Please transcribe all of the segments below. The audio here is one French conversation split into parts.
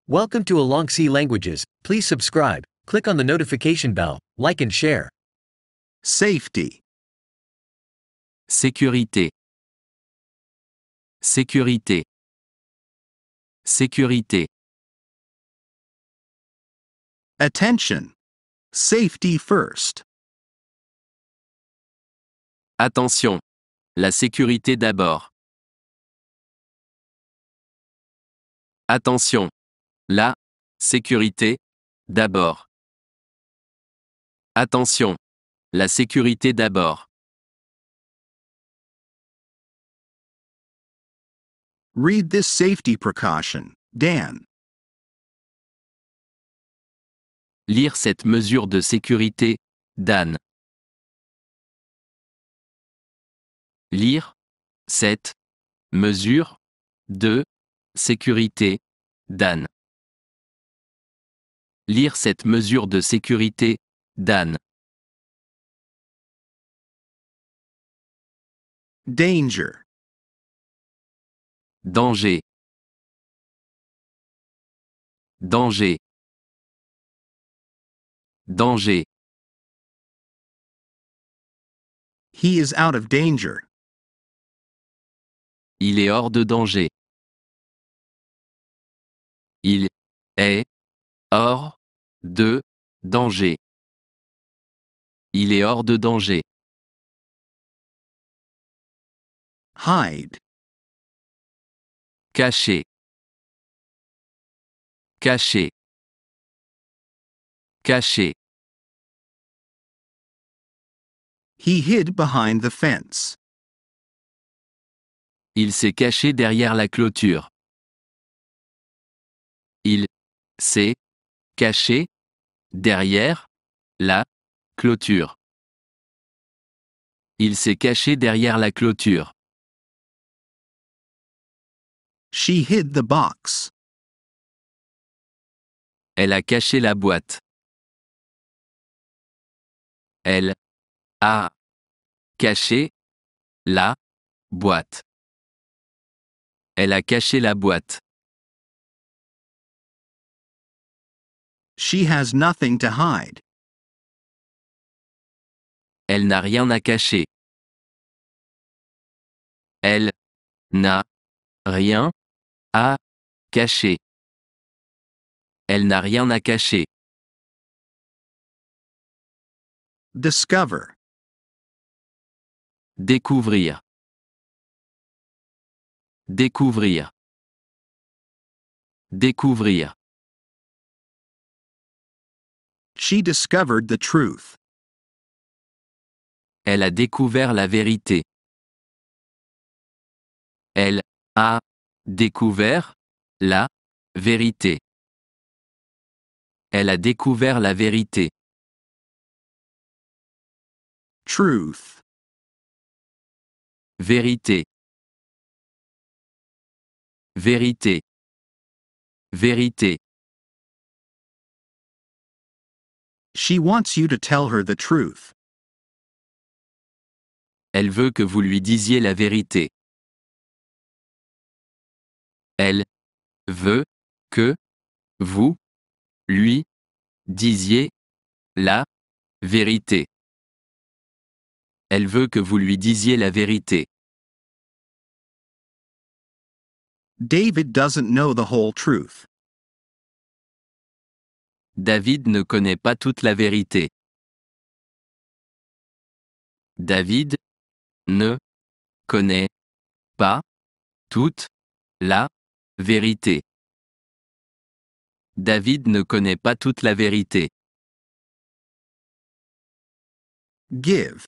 Welcome to Along C Languages. Please subscribe, click on the notification bell, like and share. Safety. Sécurité. Sécurité. Sécurité. Attention. Safety first. Attention. La sécurité d'abord. Attention. La sécurité d'abord. Attention. La sécurité d'abord. Read this safety precaution, Dan. Lire cette mesure de sécurité, Dan. Lire cette mesure de sécurité, Dan. Lire cette mesure de sécurité, Dan. Danger. Danger. Danger. Danger. He is out of danger. Il est hors de danger. Il est hors de danger. Il est hors de danger. Hide. Caché. Caché. Caché. He hid behind the fence. Il s'est caché derrière la clôture. Il s'est caché derrière la clôture. Il s'est caché derrière la clôture. She hid the box. Elle a caché la boîte. Elle a caché la boîte. Elle a caché la boîte. She has nothing to hide. Elle n'a rien à cacher. Elle n'a rien à cacher. Elle n'a rien à cacher. Discover. Découvrir. Découvrir. Découvrir. She discovered the truth. Elle a découvert la vérité. Elle a découvert la vérité. Elle a découvert la vérité. Truth. Vérité. Vérité. Vérité. She wants you to tell her the truth. Elle veut que vous lui disiez la vérité. Elle veut que vous lui disiez la vérité. Elle veut que vous lui disiez la vérité. David doesn't know the whole truth. David ne connaît pas toute la vérité. David ne connaît pas toute la vérité. David ne connaît pas toute la vérité. Give.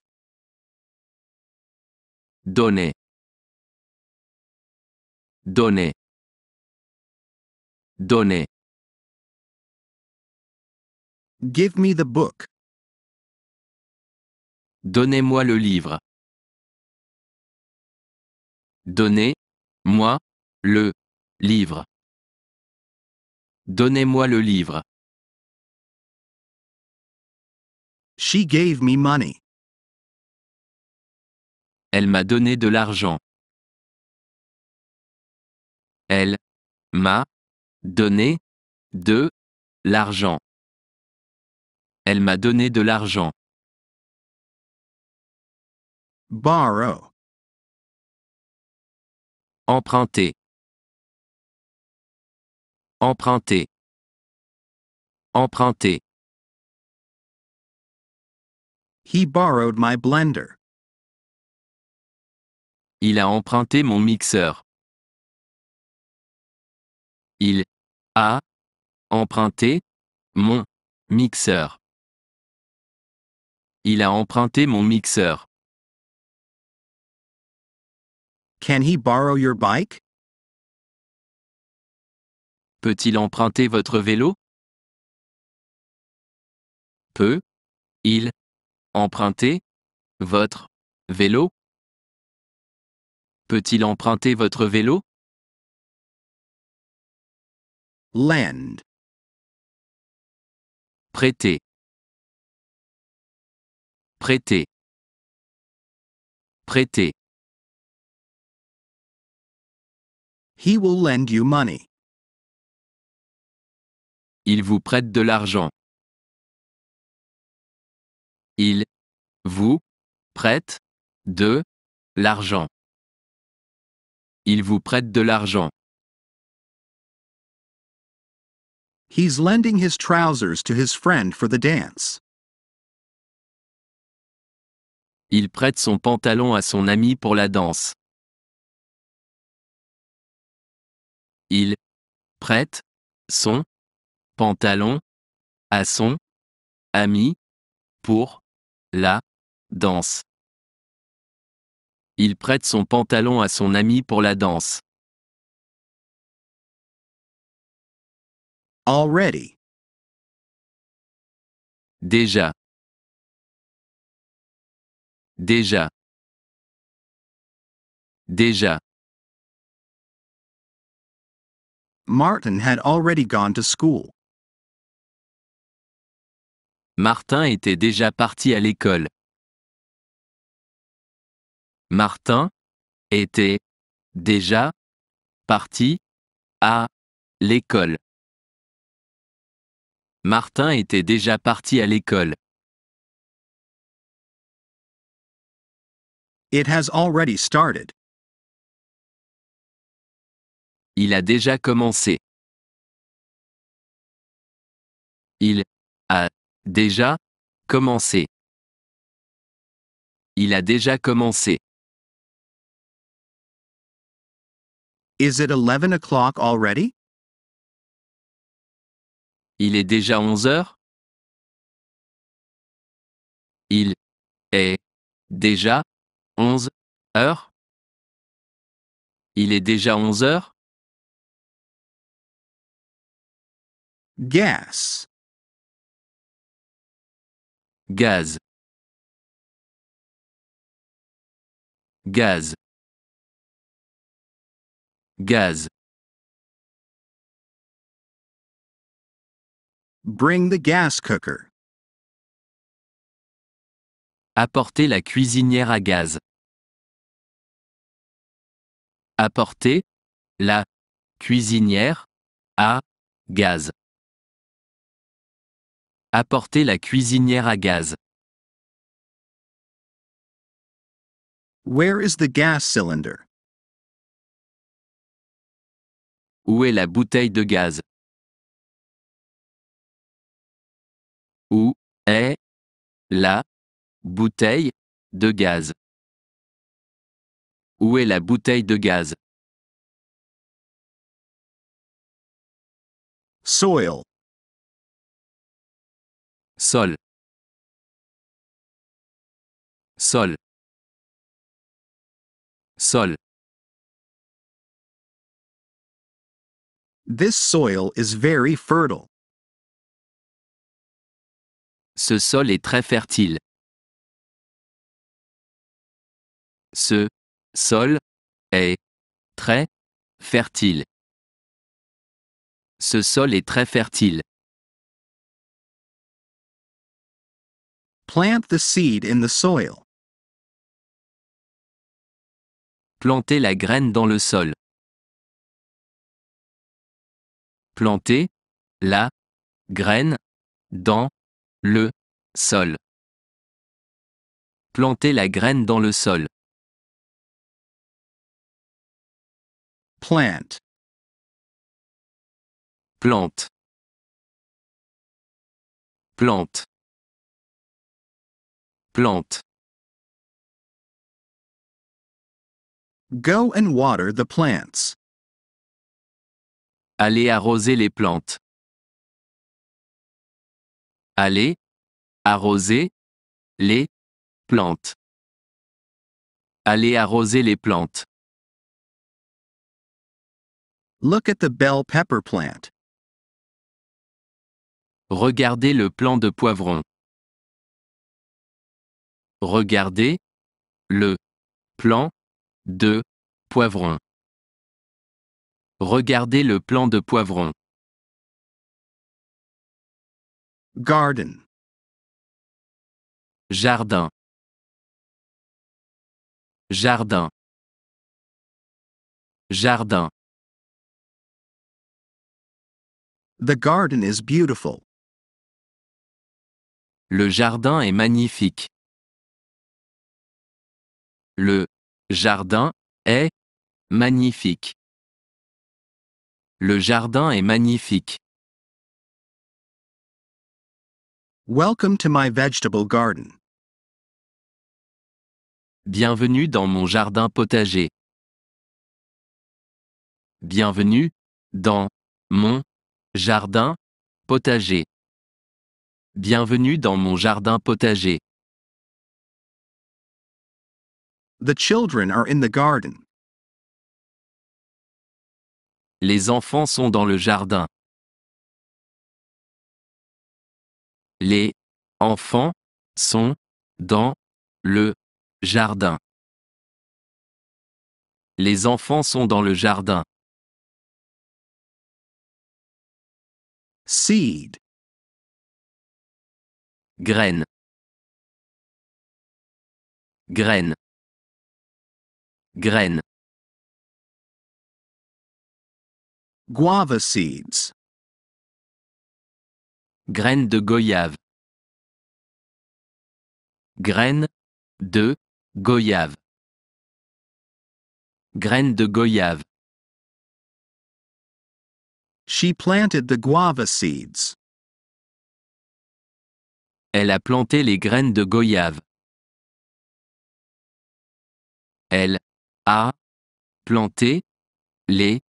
Donner. Donner. Donner. Give me the book. Donnez-moi le livre. Donnez-moi le livre. Donnez-moi le livre. She gave me money. Elle m'a donné de l'argent. Elle m'a donné 2. L'argent. Elle m'a donné de l'argent. Borrow. Emprunter. Emprunter. Emprunter. He borrowed my blender. Il a emprunté mon mixeur. Il a emprunté mon mixeur. Il a emprunté mon mixeur. Can he borrow your bike? Peut-il emprunter votre vélo? Peut-il emprunter votre vélo? Peut-il emprunter votre vélo? Lend. Prêter. Prêter. Prêter. He will lend you money. Il vous prête de l'argent. Il vous prête de l'argent. Il vous prête de l'argent. He's lending his trousers to his friend for the dance. Il prête son pantalon à son ami pour la danse. Il prête son pantalon à son ami pour la danse. Il prête son pantalon à son ami pour la danse. Already. Déjà. Déjà. Déjà. Martin had already gone to school. Martin était déjà parti à l'école. Martin était déjà parti à l'école. Martin était déjà parti à l'école. It has already started. Il a déjà commencé. Il a déjà commencé. Il a déjà commencé. Is it 11 o'clock already? Il est déjà 11 heures? Il est déjà 11 heures? Il est déjà 11 heures? Gas. Gaz. Gaz. Gaz. Bring the gas cooker. Apporter la cuisinière à gaz. Apporter la cuisinière à gaz. Apporter la cuisinière à gaz. Where is the gas cylinder? Où est la bouteille de gaz? Où est la bouteille de gaz? Où est la bouteille de gaz? Soil. Sol. Sol. Sol. This soil is very fertile. Ce sol est très fertile. Ce sol est très fertile. Ce sol est très fertile. Plant the seed in the soil. Planter la graine dans le sol. Planter la graine dans le sol. Planter la graine dans le sol. Plant. Plante. Plante. Plante. Go and water the plants. Aller arroser les plantes. Aller arroser les plantes. Aller arroser les plantes. Look at the bell pepper plant. Regardez le plant de poivron. Regardez le plan de poivron. Regardez le plan de poivron. Garden. Jardin. Jardin. Jardin. The garden is beautiful. Le jardin est magnifique. Le jardin est magnifique. Le jardin est magnifique. Welcome to my vegetable garden. Bienvenue dans mon jardin potager. Bienvenue dans mon jardin potager. Bienvenue dans mon jardin potager. The children are in the garden. Les enfants sont dans le jardin. Les enfants sont dans le jardin. Les enfants sont dans le jardin. Seed. Graine. Graine. Graine. Guava seeds. Graine de goyave. Graine de goyave. Graine de goyave. She planted the guava seeds. Elle a planté les graines de goyave. Elle a planté les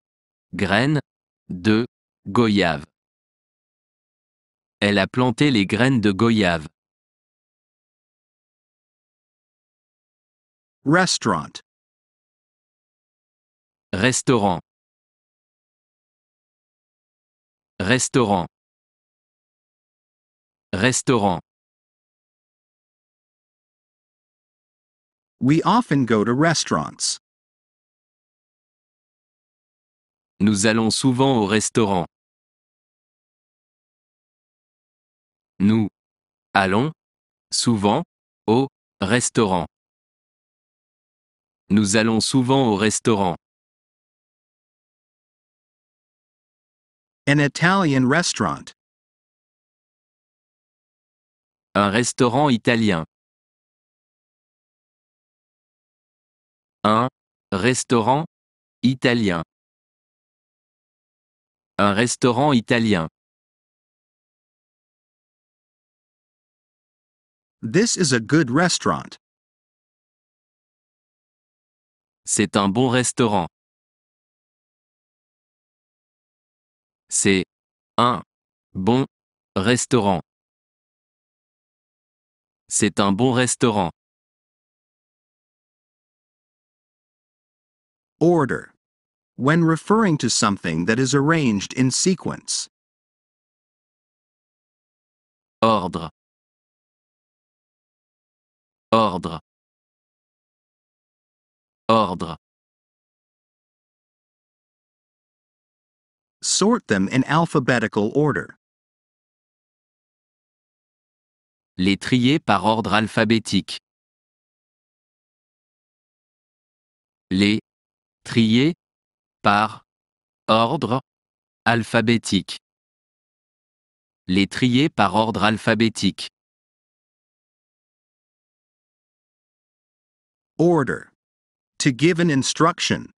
graines de goyave. Elle a planté les graines de goyave. Restaurant. Restaurant. Restaurant. Restaurant. We often go to restaurants. Nous allons souvent au restaurant. Nous allons souvent au restaurant. Nous allons souvent au restaurant. An Italian restaurant. Un restaurant italien. Un restaurant italien. Un restaurant italien. This is a good restaurant. C'est un bon restaurant. C'est un bon restaurant. C'est un bon restaurant. Order. When referring to something that is arranged in sequence. Ordre. Ordre. Ordre. Sort them in alphabetical order. Les trier par ordre alphabétique. Les trier par ordre alphabétique. Les trier par ordre alphabétique. Order. To give an instruction.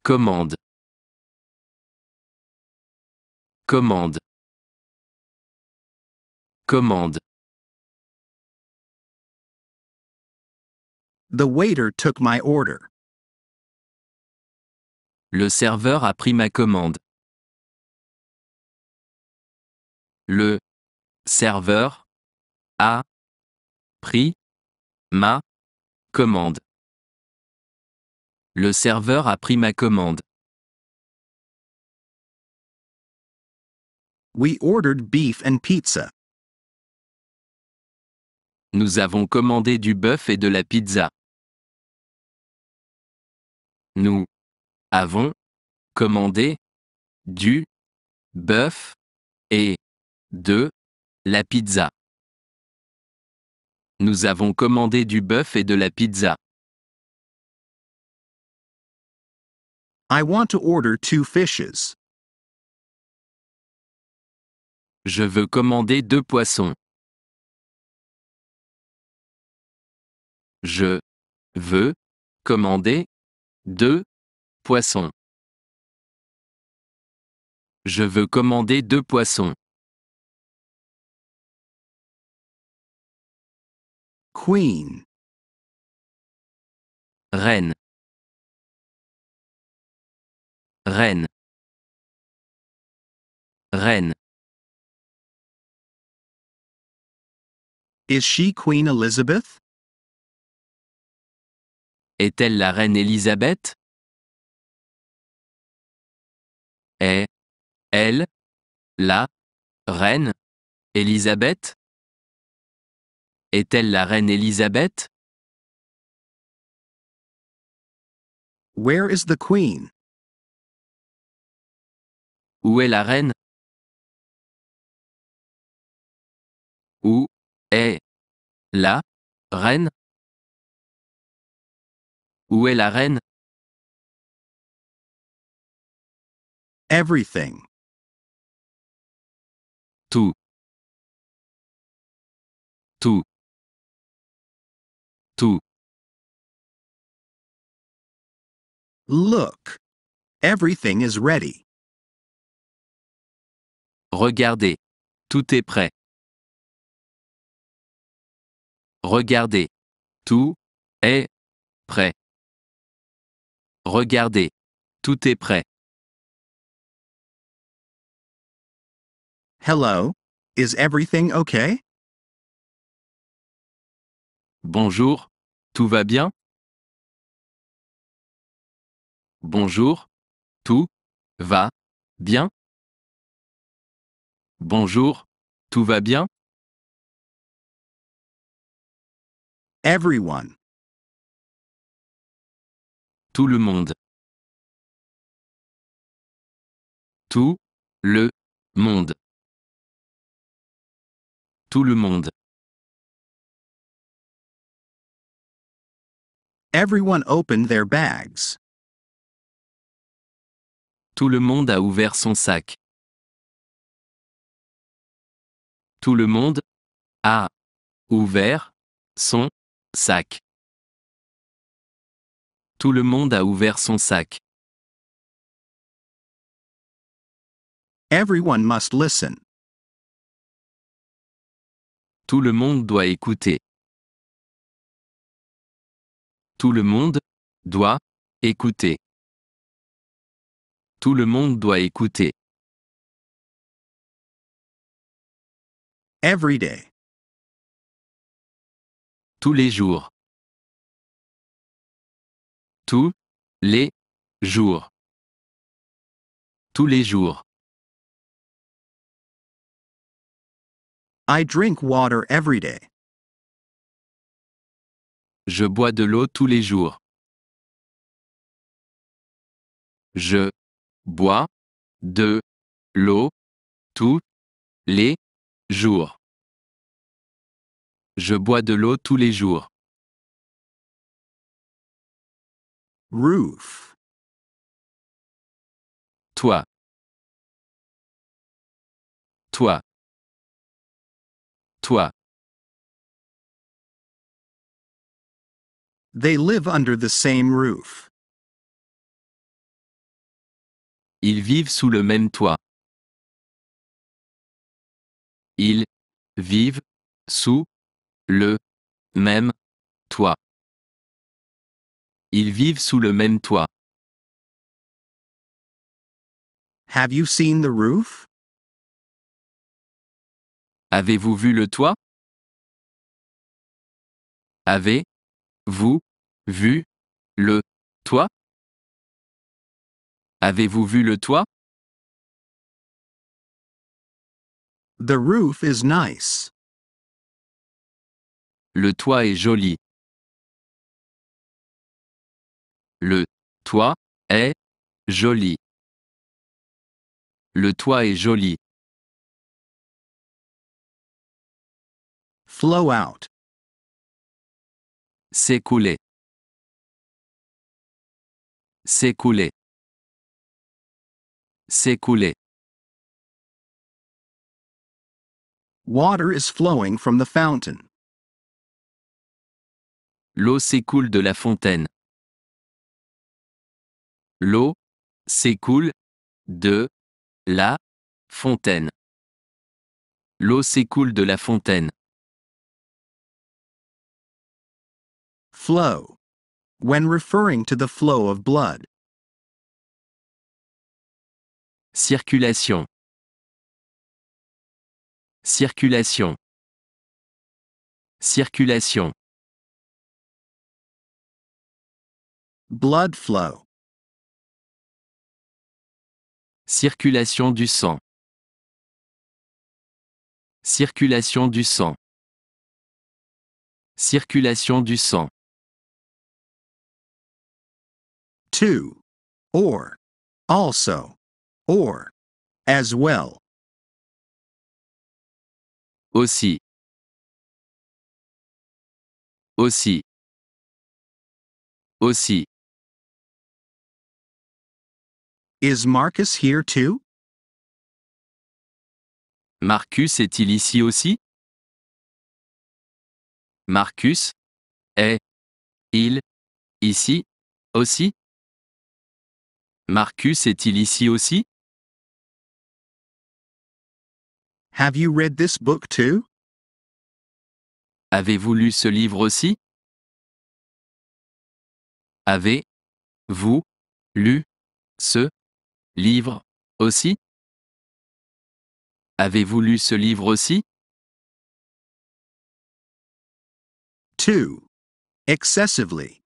Commande. Commande. Commande. The waiter took my order. Le serveur a pris ma commande. Le serveur a pris ma commande. Le serveur a pris ma commande. We ordered beef and pizza. Nous avons commandé du bœuf et de la pizza. Nous avons commandé du bœuf et de la pizza. Nous avons commandé du bœuf et de la pizza. I want to order 2 fishes. Je veux commander 2 poissons. Je veux commander 2 poissons. Je veux commander 2 poissons. Queen. Reine. Reine. Reine. Is she Queen Elizabeth? Est-elle la reine Élisabeth? Est-elle la reine Élisabeth? Est-elle la reine Élisabeth? Where is the Queen? Où est la reine? Où est la reine? Où est la reine? Everything. Tout. Tout. Tout. Look. Everything is ready. Regardez. Tout est prêt. Regardez. Tout est prêt. Regardez. Tout est prêt. Hello. Is everything okay? Bonjour. Tout va bien? Bonjour. Tout va bien? Bonjour. Tout va bien? Everyone. Tout le monde. Tout le monde. Tout le monde. Everyone opened their bags. Tout le monde a ouvert son sac. Tout le monde a ouvert son sac. Tout le monde a ouvert son sac. Everyone must listen. Tout le monde doit écouter. Tout le monde doit écouter. Tout le monde doit écouter. Every day. Tous les jours. Tous les jours. Tous les jours. I drink water every day. Je bois de l'eau tous les jours. Je bois de l'eau tous les jours. Je bois de l'eau tous les jours. Roof. Toi. Toi. Toi. They live under the same roof. Ils vivent sous le même toit. Ils vivent sous le même toit. Ils vivent sous le même toit. Have you seen the roof? Avez-vous vu le toit? Avez-vous vu le toit? Avez-vous vu le toit? The roof is nice. Le toit est joli. Le toit est joli. Le toit est joli. Flow out. S'écouler. S'écouler. S'écouler. Water is flowing from the fountain. L'eau s'écoule de la fontaine. L'eau s'écoule de la fontaine. L'eau s'écoule de la fontaine. Flow. When referring to the flow of blood. Circulation. Circulation. Circulation. Blood flow. Circulation du sang. Circulation du sang. Circulation du sang. To. Or. Also. Or. As well. Aussi. Aussi. Aussi. Is Marcus here too? Marcus est-il ici aussi? Marcus est-il ici aussi? Marcus est-il ici aussi? Have you read this book too? Avez-vous lu ce livre aussi? Avez-vous lu ce livre aussi? Avez-vous lu ce livre aussi? To. Excessively.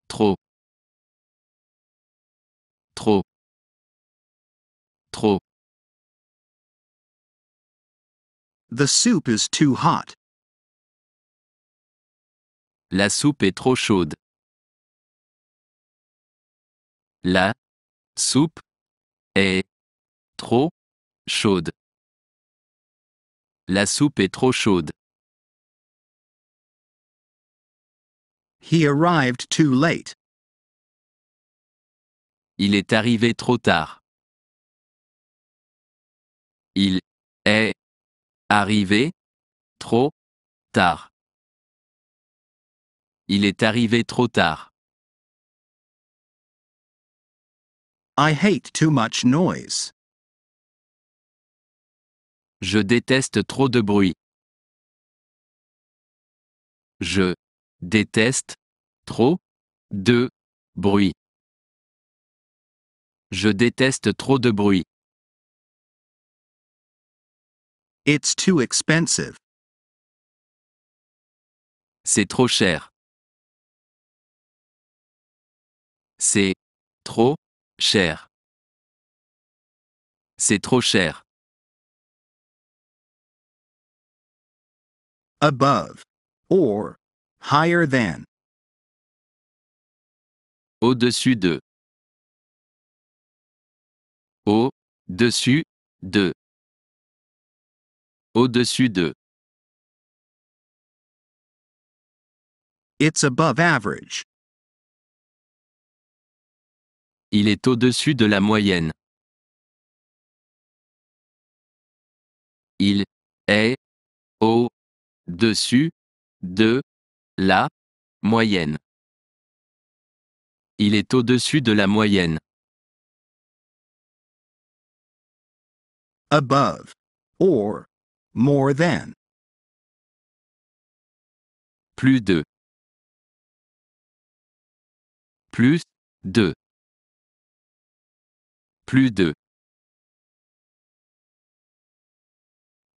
Trop. Trop. Trop. The soup is too hot. La soupe est trop chaude. La soupe est trop chaude. La soupe est trop chaude. He arrived too late. Il est arrivé trop tard. Il est arrivé trop tard. Il est arrivé trop tard. I hate too much noise. Je déteste trop de bruit. Je déteste trop de bruit. Je déteste trop de bruit. It's too expensive. C'est trop cher. C'est trop cher. C'est trop cher. Above. Or. Higher than. Au-dessus de. Au-dessus de. Au-dessus de. It's above average. Il est au-dessus de la moyenne. Il est au-dessus de la moyenne. Il est au-dessus de la moyenne. Above. Or. More than. Plus de. Plus de. Plus de.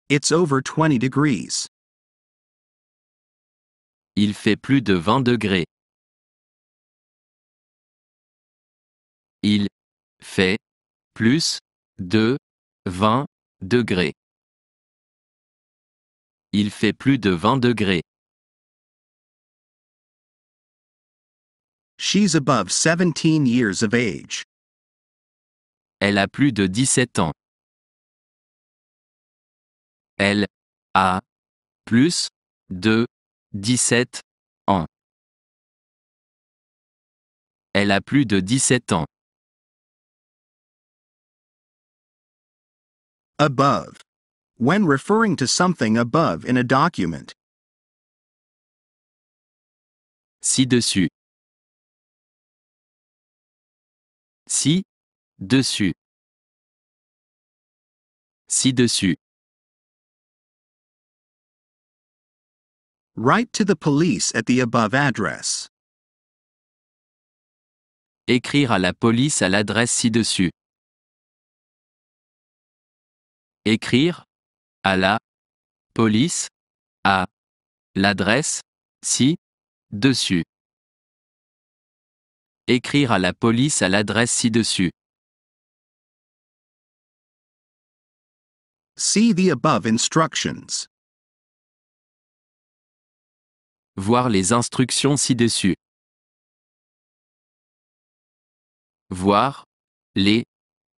It's over 20 degrees. Il fait plus de 20 degrés. Il fait plus de 20 degrés. Il fait plus de 20 degrés. She's above 17 years of age. Elle a plus de 17 ans. Elle a plus de 17 ans. Elle a plus de 17 ans. Above. When referring to something above in a document. Ci-dessus. Ci-dessus. Ci-dessus. Write to the police at the above address. Écrire à la police à l'adresse ci-dessus. Écrire à la police à l'adresse ci-dessus. Écrire à la police à l'adresse ci-dessus. See the above instructions. Voir les instructions ci-dessus. Voir les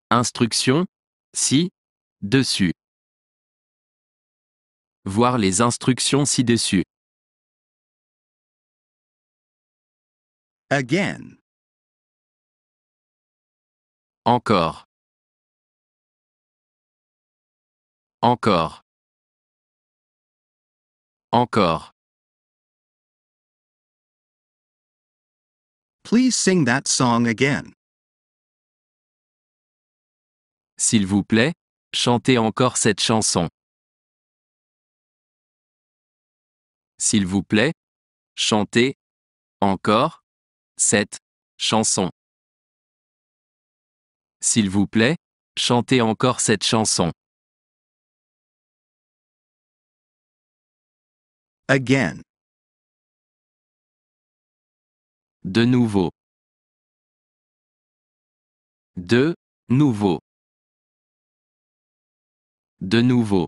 instructions ci-dessus. Voir les instructions ci-dessus. Again. Encore. Encore. Encore. Please sing that song again. S'il vous plaît, chantez encore cette chanson. S'il vous plaît, chantez encore cette chanson. S'il vous plaît, chantez encore cette chanson. Again. De nouveau. De nouveau. De nouveau.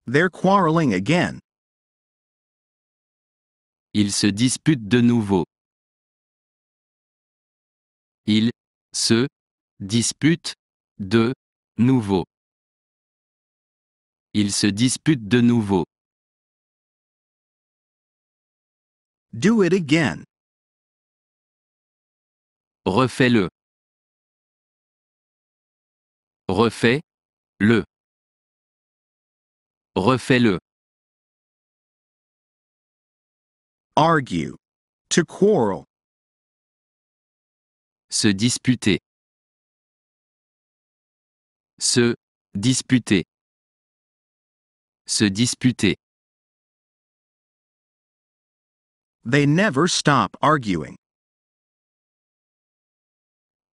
They're quarreling again. Ils se disputent de nouveau. Ils se disputent de nouveau. Ils se disputent de nouveau. Do it again. Refais-le. Refais-le. Refais-le. Argue. To quarrel. Se disputer. Se disputer. Se disputer. They never stop arguing.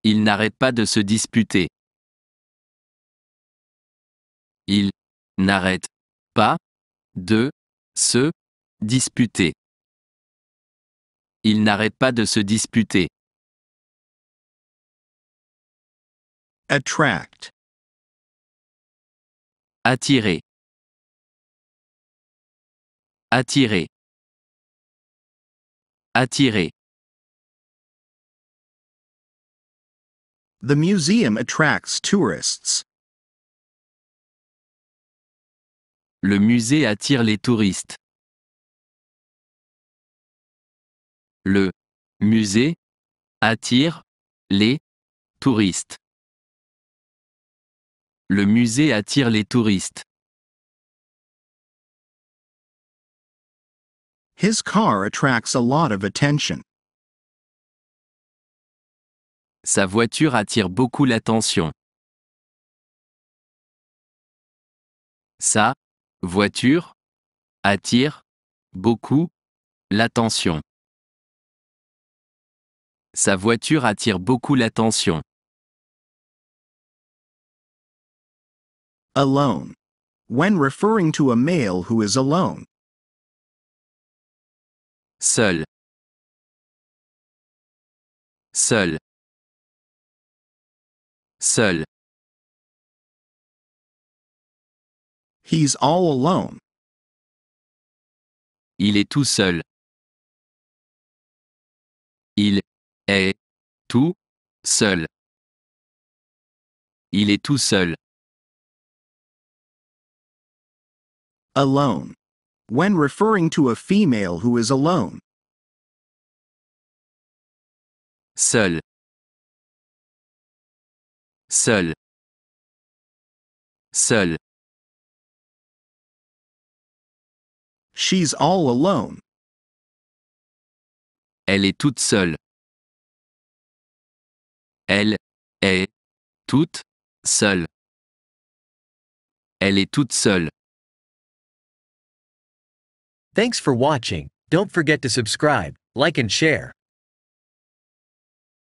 Ils n'arrêtent pas de se disputer. Ils n'arrêtent pas de se disputer. Ils n'arrêtent pas de se disputer. Attract. Attirer. Attirer. Attirer. The museum attracts tourists. Le musée attire les touristes. Le musée attire les touristes. Le musée attire les touristes. His car attracts a lot of attention. Sa voiture attire beaucoup l'attention. Sa voiture attire beaucoup l'attention. Sa voiture attire beaucoup l'attention. Alone. When referring to a male who is alone. Seul. Seul. Seul. He's all alone. Il est tout seul. Il est tout seul. Il est tout seul. Alone. When referring to a female who is alone. Seul. Seul. Seul. She's all alone. Elle est toute seule. Elle est toute seule. Elle est toute seule. Thanks for watching. Don't forget to subscribe, like and share.